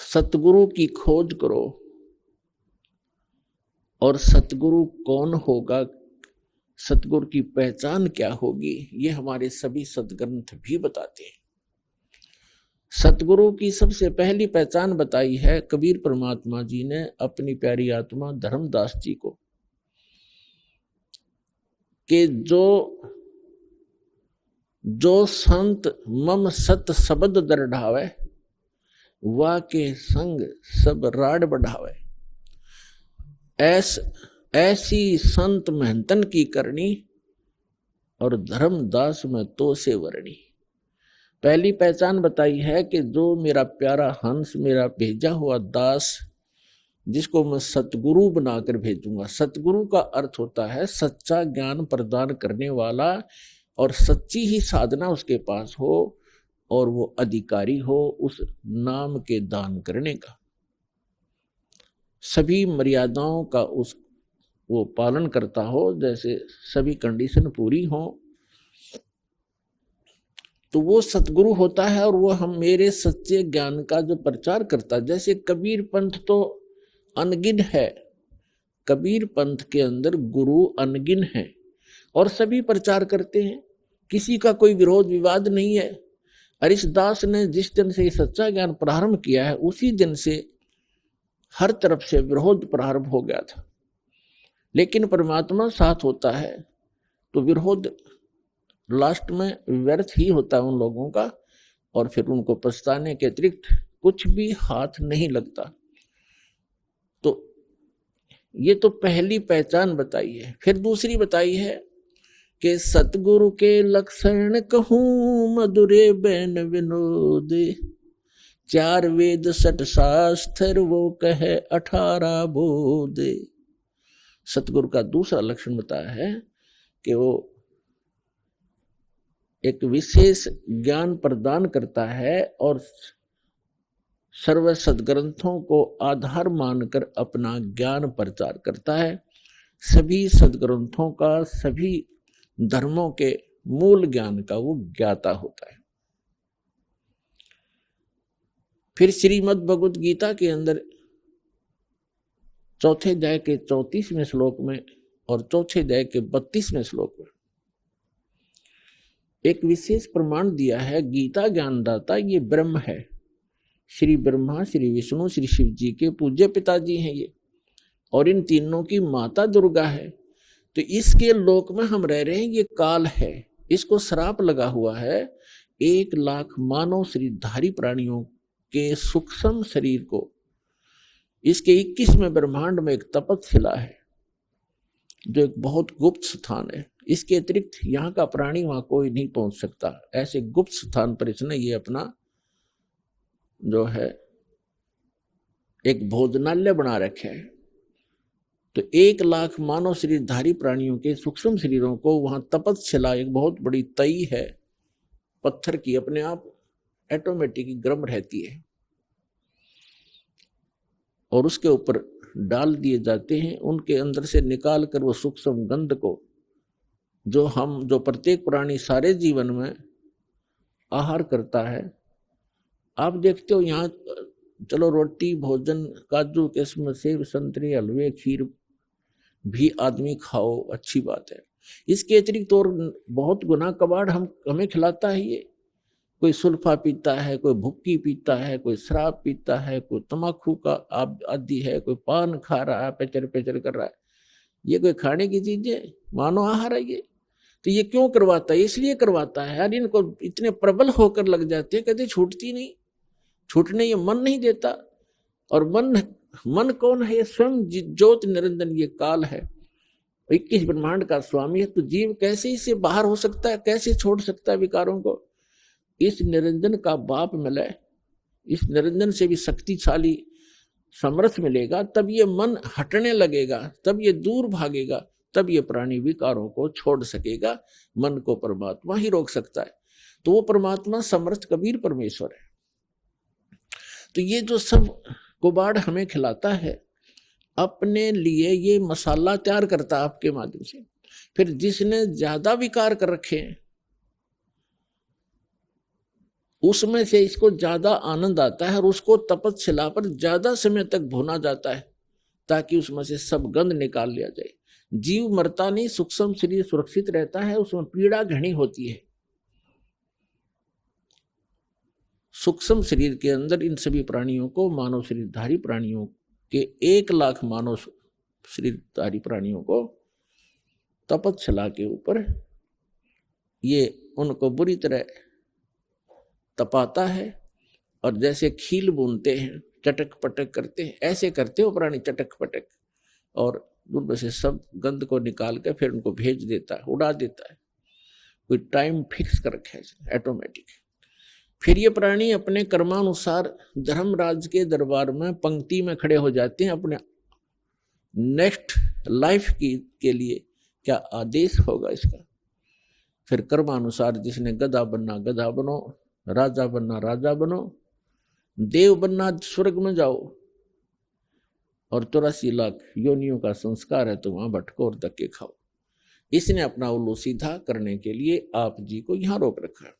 सतगुरु की खोज करो, और सतगुरु कौन होगा, सतगुरु की पहचान क्या होगी, ये हमारे सभी सदग्रंथ भी बताते हैं। सतगुरु की सबसे पहली पहचान बताई है कबीर परमात्मा जी ने अपनी प्यारी आत्मा धर्मदास जी को, कि जो संत मम सत शब्द दरढ़ावे, वा के संग सब राड बढ़ावे। ऐसी संत महंतन की करनी, और धर्मदास में तो से वर्णी। पहली पहचान बताई है कि जो मेरा प्यारा हंस, मेरा भेजा हुआ दास, जिसको मैं सतगुरु बनाकर भेजूंगा। सतगुरु का अर्थ होता है सच्चा ज्ञान प्रदान करने वाला, और सच्ची ही साधना उसके पास हो, और वो अधिकारी हो उस नाम के दान करने का, सभी मर्यादाओं का वो पालन करता हो, जैसे सभी कंडीशन पूरी हो, तो वो सतगुरु होता है। और वो हम मेरे सच्चे ज्ञान का जो प्रचार करता है, जैसे कबीर पंथ तो अनगिन है, कबीर पंथ के अंदर गुरु अनगिन है, और सभी प्रचार करते हैं, किसी का कोई विरोध विवाद नहीं है। हरिदास ने जिस दिन से सच्चा ज्ञान प्रारंभ किया है, उसी दिन से हर तरफ से विरोध प्रारंभ हो गया था, लेकिन परमात्मा साथ होता है तो विरोध लास्ट में व्यर्थ ही होता है उन लोगों का, और फिर उनको पछताने के अतिरिक्त कुछ भी हाथ नहीं लगता। तो ये तो पहली पहचान बताई है। फिर दूसरी बताई है कि सतगुरु के लक्षण कहूं मधुरे बैन विनोद, 4 वेद 6 शास्त्र वो कहे 18 बोध। सतगुरु का दूसरा लक्षण बताया है कि वो एक विशेष ज्ञान प्रदान करता है, और सर्व सदग्रंथों को आधार मानकर अपना ज्ञान प्रचार करता है। सभी सदग्रंथों का, सभी धर्मों के मूल ज्ञान का वो ज्ञाता होता है। फिर श्रीमद् भगवद गीता के अंदर चौथे अध्याय के 34वें श्लोक में और चौथे अध्याय के 32वें श्लोक में एक विशेष प्रमाण दिया है। गीता ज्ञानदाता ये ब्रह्म है, श्री ब्रह्मा, श्री विष्णु, श्री शिव जी के पूज्य पिताजी हैं ये, और इन तीनों की माता दुर्गा है। तो इसके लोक में हम रह रहे हैं, ये काल है, इसको श्राप लगा हुआ है। 1 लाख मानव शरीरधारी प्राणियों के सूक्ष्म शरीर को, इसके 21वें ब्रह्मांड में एक तपस्शिला है जो एक बहुत गुप्त स्थान है। इसके अतिरिक्त यहाँ का प्राणी वहां कोई नहीं पहुंच सकता। ऐसे गुप्त स्थान पर इसने ये अपना जो है एक भोजनालय बना रखा है। तो 1 लाख मानव शरीरधारी प्राणियों के सूक्ष्म शरीरों को वहां तपस्शिला, एक बहुत बड़ी तई है पत्थर की, अपने आप ऑटोमेटिक गर्म रहती है, और उसके ऊपर डाल दिए जाते हैं। उनके अंदर से निकाल कर वो सूक्ष्म गंध को, जो प्रत्येक प्राणी सारे जीवन में आहार करता है। आप देखते हो यहाँ चलो रोटी, भोजन, काजू, किस्म, सेब, संतरे, हलवे, खीर भी आदमी खाओ, अच्छी बात है। इसके अतिरिक्त और बहुत गुना कबाड़ हमें खिलाता है ये। कोई सुल्फा पीता है, कोई भुक्की पीता है, कोई शराब पीता है, कोई तम्बाकू का आदी है, कोई पान खा रहा है, पेचर पेचर कर रहा है। ये कोई खाने की चीज है? मानो आहार है ये। तो ये क्यों करवाता है? इसलिए करवाता है यार, इनको इतने प्रबल होकर लग जाते हैं, कहते छूटती नहीं, छूटने ये मन नहीं देता। और मन कौन है? ये स्वयं ज्योत निरंजन, ये काल है, 21 ब्रह्मांड का स्वामी है। तो जीव कैसे इससे बाहर हो सकता है, कैसे छोड़ सकता है विकारों को? इस निरंजन का बाप मिले, इस निरंजन से भी शक्तिशाली समर्थ मिलेगा, तब ये मन हटने लगेगा, तब ये दूर भागेगा, तब ये प्राणी विकारों को छोड़ सकेगा। मन को परमात्मा ही रोक सकता है। तो वो परमात्मा समर्थ कबीर परमेश्वर है। तो ये जो सब कुबाड़ हमें खिलाता है, अपने लिए ये मसाला तैयार करता है आपके माध्यम से। फिर जिसने ज्यादा विकार कर रखे हैं, उसमें से इसको ज्यादा आनंद आता है और उसको तपस्या पर ज्यादा समय तक भुना जाता है ताकि उसमें से सब गंध निकाल लिया जाए। जीव मरता नहीं, सूक्ष्म शरीर सुरक्षित रहता है, उसमें पीड़ा घनी होती है। सूक्ष्म शरीर के अंदर इन सभी प्राणियों को, मानव शरीरधारी प्राणियों के 1 लाख मानव शरीरधारी प्राणियों को तपस्या के ऊपर ये उनको बुरी तरह तपाता है। और जैसे खील बुनते हैं, चटक पटक करते हैं, ऐसे करते हो प्राणी चटक पटक, और उनमें से सब गंध को निकाल के फिर उनको भेज देता है, उड़ा देता है। कोई टाइम फिक्स कर रखा है ऑटोमेटिक। फिर ये प्राणी अपने कर्मानुसार धर्मराज के दरबार में पंक्ति में खड़े हो जाते हैं अपने नेक्स्ट लाइफ के लिए क्या आदेश होगा इसका। फिर कर्मानुसार जिसने गधा बनना गधा बनो, राजा बनना राजा बनो, देव बनना स्वर्ग में जाओ, और 84 लाख योनियों का संस्कार है तो वहां भटको और धक्के खाओ। इसने अपना उल्लू सीधा करने के लिए आप जी को यहां रोक रखा है।